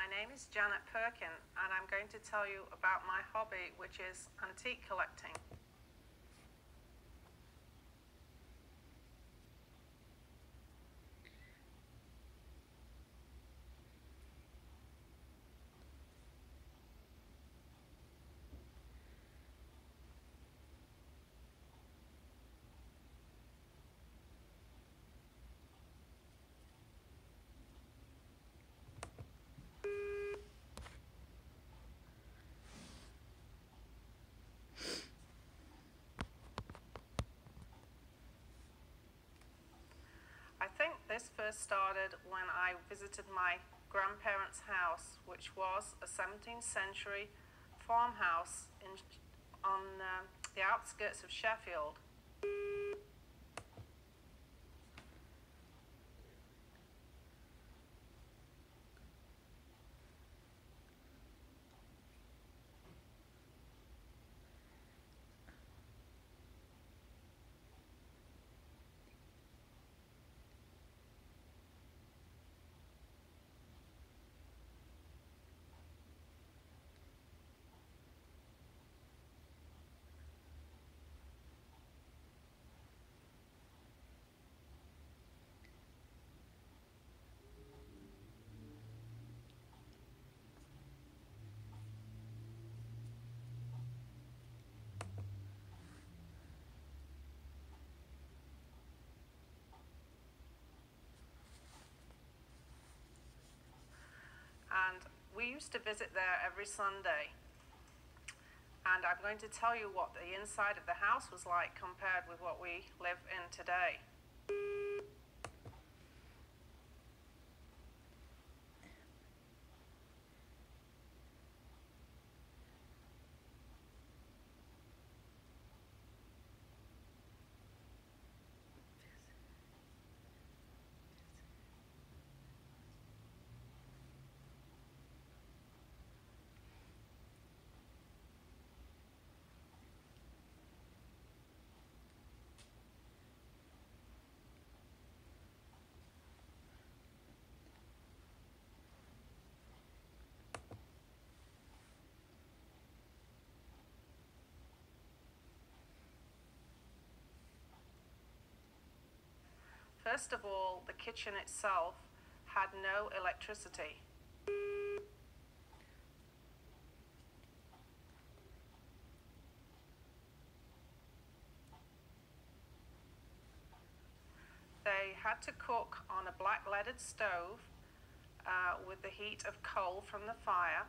My name is Janet Perkin, and I'm going to tell you about my hobby, which is antique collecting. I think this first started when I visited my grandparents' house, which was a 17th century farmhouse on the outskirts of Sheffield. And we used to visit there every Sunday. And I'm going to tell you what the inside of the house was like compared with what we live in today. First of all, the kitchen itself had no electricity. They had to cook on a black leaded stove with the heat of coal from the fire.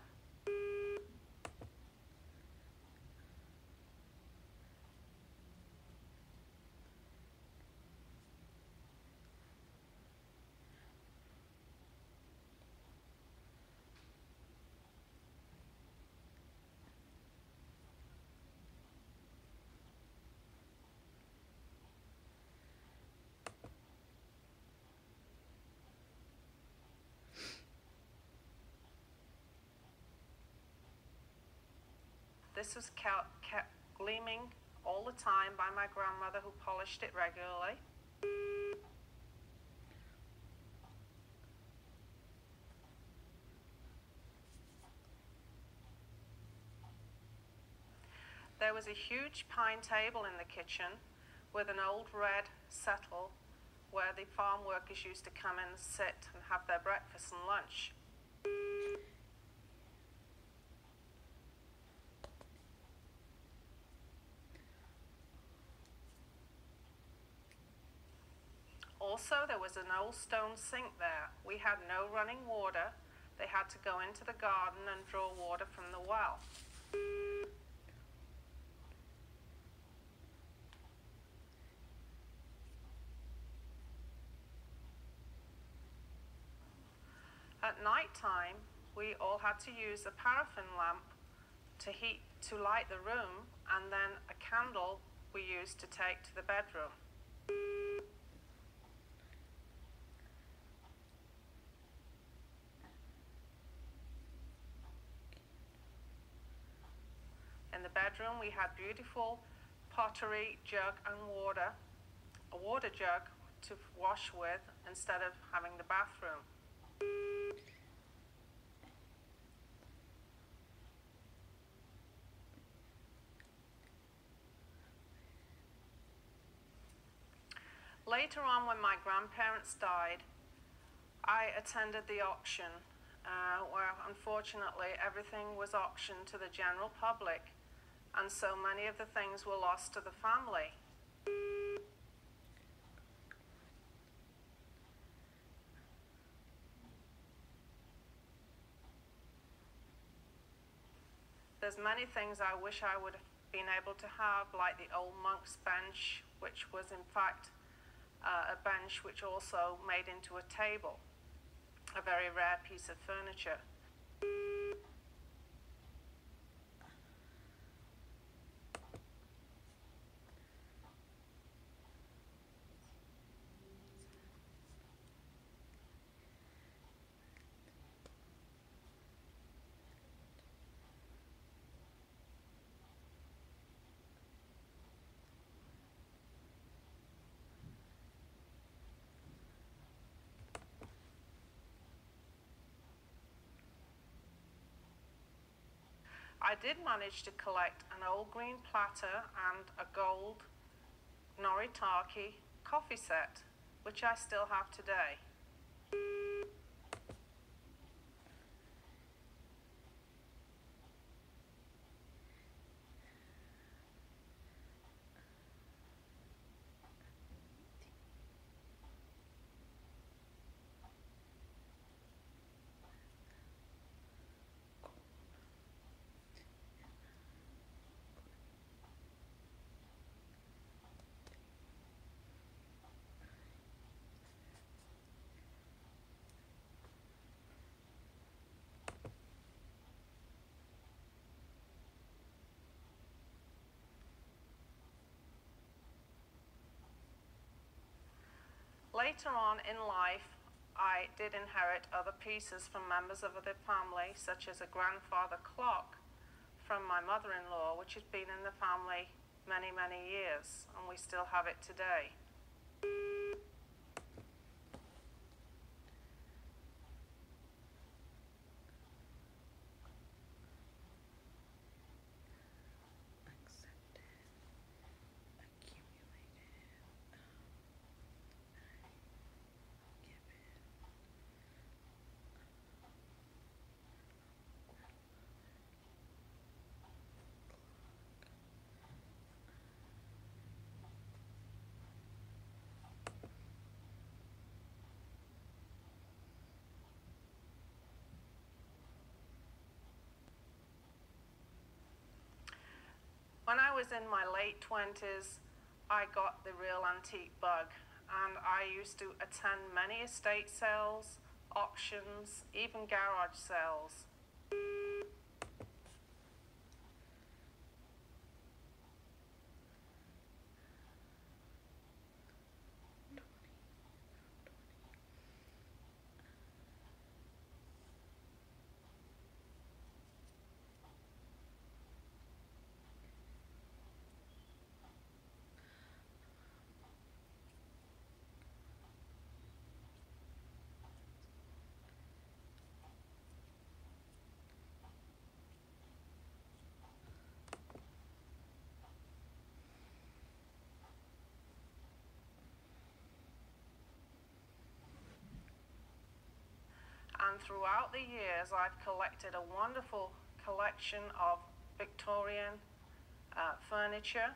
This was kept gleaming all the time by my grandmother, who polished it regularly. There was a huge pine table in the kitchen with an old red settle where the farm workers used to come in and sit and have their breakfast and lunch. Also, there was an old stone sink there. We had no running water. They had to go into the garden and draw water from the well. At night time, we all had to use a paraffin lamp to light the room, and then a candle we used to take to the bedroom. In the bedroom, we had beautiful pottery, jug and water, a water jug to wash with instead of having the bathroom. Later on, when my grandparents died, I attended the auction, where unfortunately everything was auctioned to the general public, and so many of the things were lost to the family. There's many things I wish I would have been able to have, like the old monk's bench, which was in fact a bench which also made into a table, a very rare piece of furniture. I did manage to collect an old green platter and a gold Noritake coffee set, which I still have today. Later on in life, I did inherit other pieces from members of the family, such as a grandfather clock from my mother-in-law, which has been in the family many, many years, and we still have it today. When I was in my late 20s, I got the real antique bug, and I used to attend many estate sales, auctions, even garage sales. And throughout the years, I've collected a wonderful collection of Victorian furniture.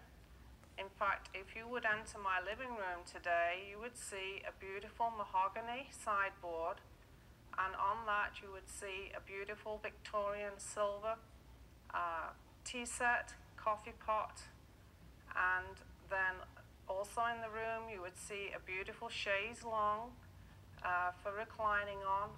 In fact, if you would enter my living room today, you would see a beautiful mahogany sideboard, and on that you would see a beautiful Victorian silver tea set, coffee pot, and then also in the room you would see a beautiful chaise longue for reclining on.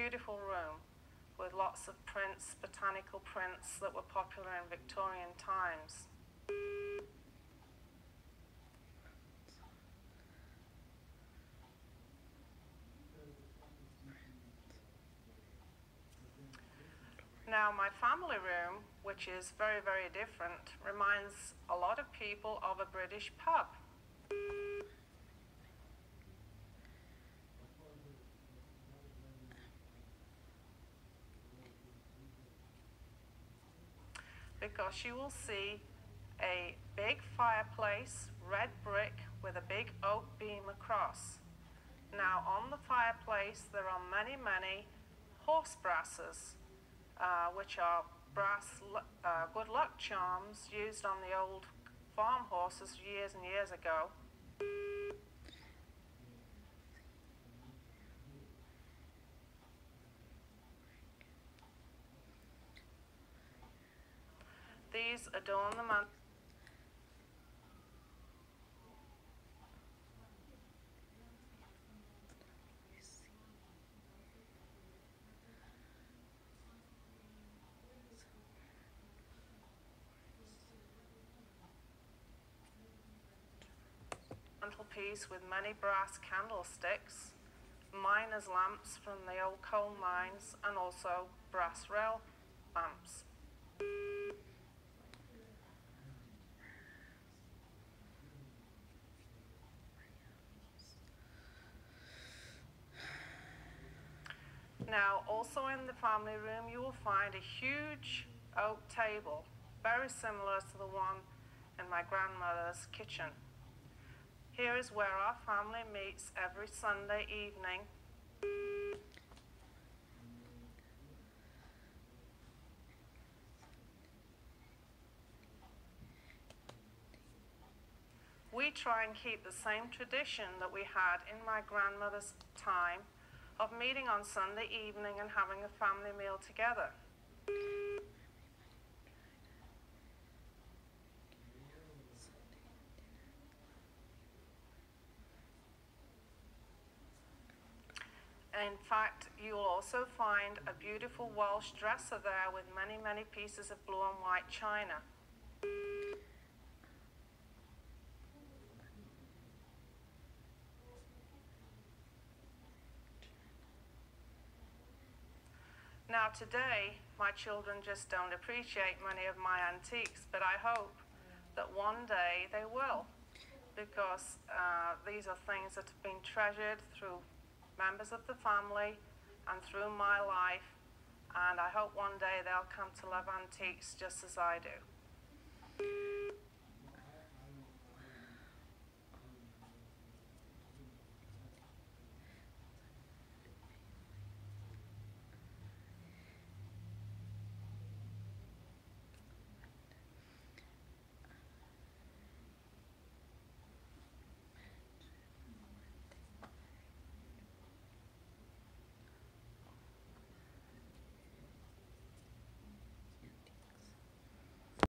beautiful room with lots of prints, botanical prints that were popular in Victorian times. Now, my family room, which is very, very different, reminds a lot of people of a British pub. Because you will see a big fireplace, red brick, with a big oak beam across. Now, on the fireplace, there are many, many horse brasses, which are brass good luck charms used on the old farm horses years and years ago. These adorn the mantelpiece with many brass candlesticks, miners' lamps from the old coal mines, and also brass rail lamps. Now, also in the family room, you will find a huge oak table, very similar to the one in my grandmother's kitchen. Here is where our family meets every Sunday evening. We try and keep the same tradition that we had in my grandmother's time of meeting on Sunday evening and having a family meal together. In fact, you'll also find a beautiful Welsh dresser there with many, many pieces of blue and white china. Now today, my children just don't appreciate many of my antiques, but I hope that one day they will, because these are things that have been treasured through members of the family and through my life, and I hope one day they'll come to love antiques just as I do.